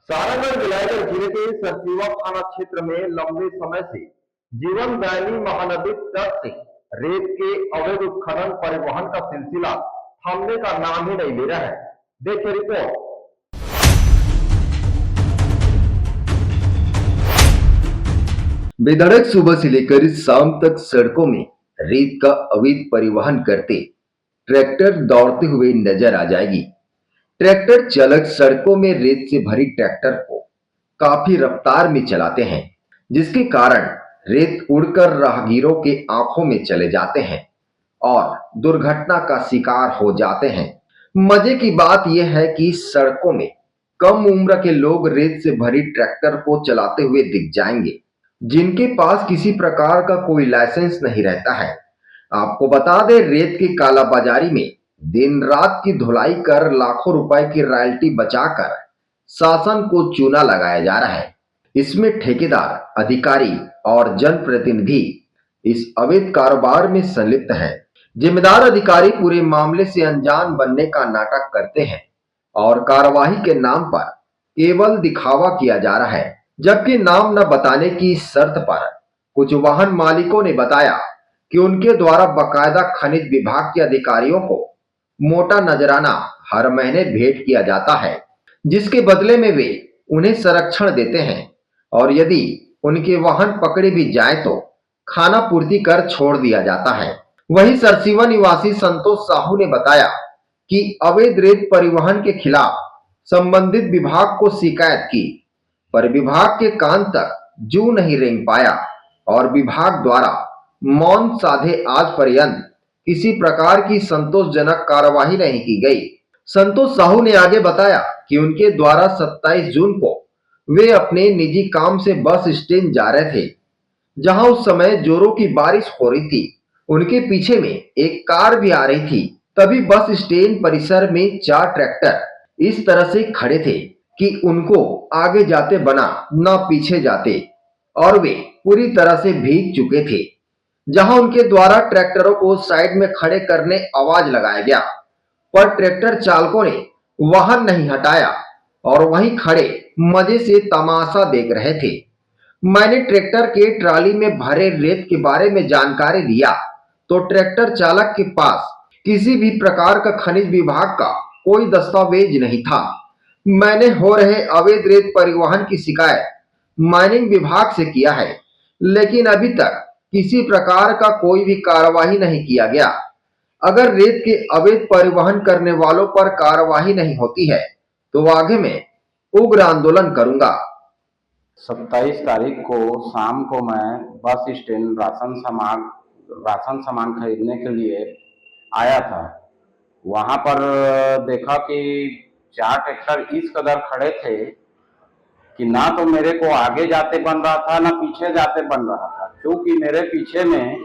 सारंगढ़ विलायगढ़ जिले के सरसीवा थाना क्षेत्र में लंबे समय से जीवनदायिनी महानदी तट से रेत के अवैध उत्खनन परिवहन का सिलसिला थमने का नाम ही नहीं ले रहा है। देखिए रिपोर्ट। बेधड़क सुबह से लेकर शाम तक सड़कों में रेत का अवैध परिवहन करते ट्रैक्टर दौड़ते हुए नजर आ जाएगी। ट्रैक्टर चालक सड़कों में रेत से भरी ट्रैक्टर को काफी रफ्तार में चलाते हैं, जिसके कारण रेत उड़कर राहगीरों के आंखों में चले जाते हैं और दुर्घटना का शिकार हो जाते हैं। मजे की बात यह है कि सड़कों में कम उम्र के लोग रेत से भरी ट्रैक्टर को चलाते हुए दिख जाएंगे, जिनके पास किसी प्रकार का कोई लाइसेंस नहीं रहता है। आपको बता दें, रेत की कालाबाजारी में दिन रात की धुलाई कर लाखों रुपए की रॉयल्टी बचाकर शासन को चूना लगाया जा रहा है। इसमें ठेकेदार, अधिकारी और जनप्रतिनिधि इस अवैध कारोबार में संलिप्त हैं। जिम्मेदार अधिकारी पूरे मामले से अनजान बनने का नाटक करते हैं और कार्रवाई के नाम पर केवल दिखावा किया जा रहा है, जबकि नाम न बताने की शर्त पर कुछ वाहन मालिकों ने बताया कि उनके द्वारा बकायदा खनिज विभाग के अधिकारियों को मोटा नजराना हर महीने भेंट किया जाता है, जिसके बदले में वे उन्हें संरक्षण देते हैं और यदि उनके वाहन पकड़े भी जाए तो खाना पूर्ति कर छोड़ दिया जाता है। वहीं सरसीवा निवासी संतोष साहू ने बताया कि अवैध रेत परिवहन के खिलाफ संबंधित विभाग को शिकायत की, पर विभाग के कान तक जू नहीं रेंग पाया और विभाग द्वारा मौन साधे आज पर्यंत किसी प्रकार की संतोषजनक कार्रवाई नहीं की गई। संतोष साहू ने आगे बताया कि उनके द्वारा 27 जून को वे अपने निजी काम से बस स्टैंड जा रहे थे, जहां उस समय जोरों की बारिश हो रही थी। उनके पीछे में एक कार भी आ रही थी। तभी बस स्टैंड परिसर में 4 ट्रैक्टर इस तरह से खड़े थे कि उनको आगे जाते बना न पीछे जाते और वे पूरी तरह से भीग चुके थे। जहां उनके द्वारा ट्रैक्टरों को साइड में खड़े करने आवाज लगाया गया, पर ट्रैक्टर चालकों ने वाहन नहीं हटाया और वहीं खड़े मजे से तमाशा देख रहे थे। मैंने ट्रैक्टर के ट्राली में भरे रेत के बारे में जानकारी लिया तो ट्रैक्टर चालक के पास किसी भी प्रकार का खनिज विभाग का कोई दस्तावेज नहीं था। मैंने हो रहे अवैध रेत परिवहन की शिकायत माइनिंग विभाग से किया है, लेकिन अभी तक किसी प्रकार का कोई भी कार्रवाई नहीं किया गया। अगर रेत के अवैध परिवहन करने वालों पर कार्रवाई नहीं होती है तो आगे में उग्र आंदोलन करूंगा। 27 तारीख को शाम को मैं बस स्टैंड राशन सामान खरीदने के लिए आया था। वहां पर देखा कि 4 ट्रैक्टर इस कदर खड़े थे कि ना तो मेरे को आगे जाते बन रहा था ना पीछे जाते बन रहा था, क्योंकि मेरे पीछे में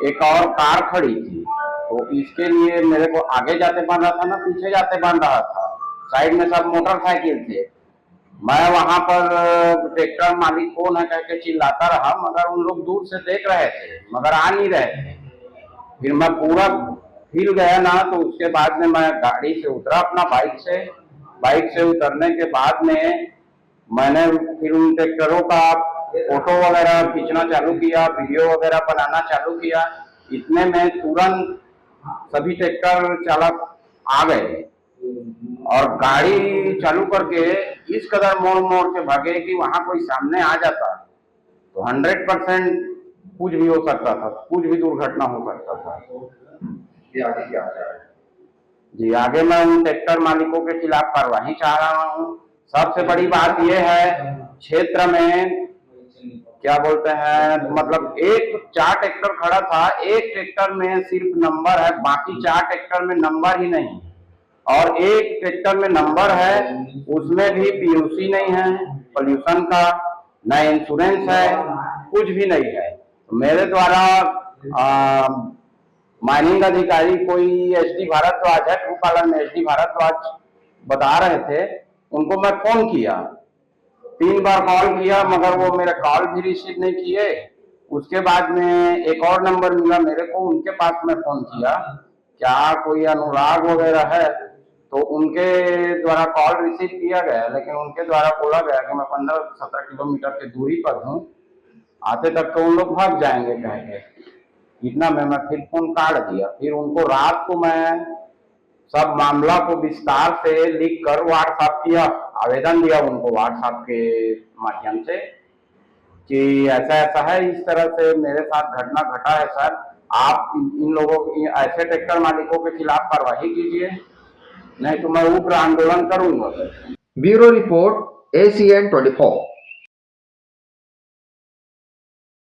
एक और कार खड़ी थी, तो इसके लिए मेरे को आगे जाते बन रहा था ना पीछे जाते बन रहा था। साइड में सब मोटरसाइकिल थे। मैं वहां पर ट्रैक्टर मालिक कौन है कह के चिल्लाता रहा, मगर उन लोग दूर से देख रहे थे मगर आ नहीं रहे थे। फिर मैं पूरा हिल गया ना, तो उसके बाद में मैं गाड़ी से उतरा अपना बाइक से उतरने के बाद में मैंने फिर उन ट्रैक्टरों का फोटो वगैरह खींचना चालू किया, वीडियो वगैरह बनाना चालू किया। इतने में तुरंत सभी ट्रैक्टर चालक आ गए और गाड़ी चालू करके इस कदर मोड़ के भागे कि वहां कोई सामने आ जाता तो 100% कुछ भी हो सकता था, कुछ भी दुर्घटना हो सकता था। ये आगे क्या है? जी, आगे मैं उन ट्रैक्टर मालिकों के खिलाफ कार्रवाई चाह रहा हूँ। सबसे बड़ी बात यह है, क्षेत्र में क्या बोलते हैं, मतलब 4 ट्रैक्टर खड़ा था, एक ट्रैक्टर में सिर्फ नंबर है, बाकी 4 ट्रैक्टर में नंबर ही नहीं, और एक ट्रैक्टर में नंबर है उसमें भी पीयूसी नहीं है पोल्यूशन का, न इंश्योरेंस है, कुछ भी नहीं है। मेरे द्वारा माइनिंग अधिकारी कोई एसडी भारद्वाज है, भूपालन में एसडी भारद्वाज बता रहे थे, उनको मैं फोन किया, 3 बार कॉल किया मगर वो मेरा कॉल भी रिसीव नहीं किए। उसके बाद में एक और नंबर मिला मेरे को, उनके पास मैं फोन किया, क्या कोई अनुराग वगैरह है, तो उनके द्वारा कॉल रिसीव किया गया, लेकिन उनके द्वारा बोला गया कि मैं 15-17 किलोमीटर की दूरी पर हूँ, आते तक तो उन लोग भाग जाएंगे कह के। इतना में मैं फिर फोन काट दिया। फिर उनको रात को मैं सब मामला को विस्तार से लिख कर व्हाट्सएप किया, आवेदन दिया उनको व्हाट्सएप के माध्यम से कि ऐसा ऐसा है, इस तरह से मेरे साथ घटना घटा है सर, आप इन लोगों ऐसे ट्रैक्टर मालिकों के खिलाफ कार्रवाई कीजिए, नहीं तो मैं उग्र आंदोलन करूंगा। Bureau report ACN 24।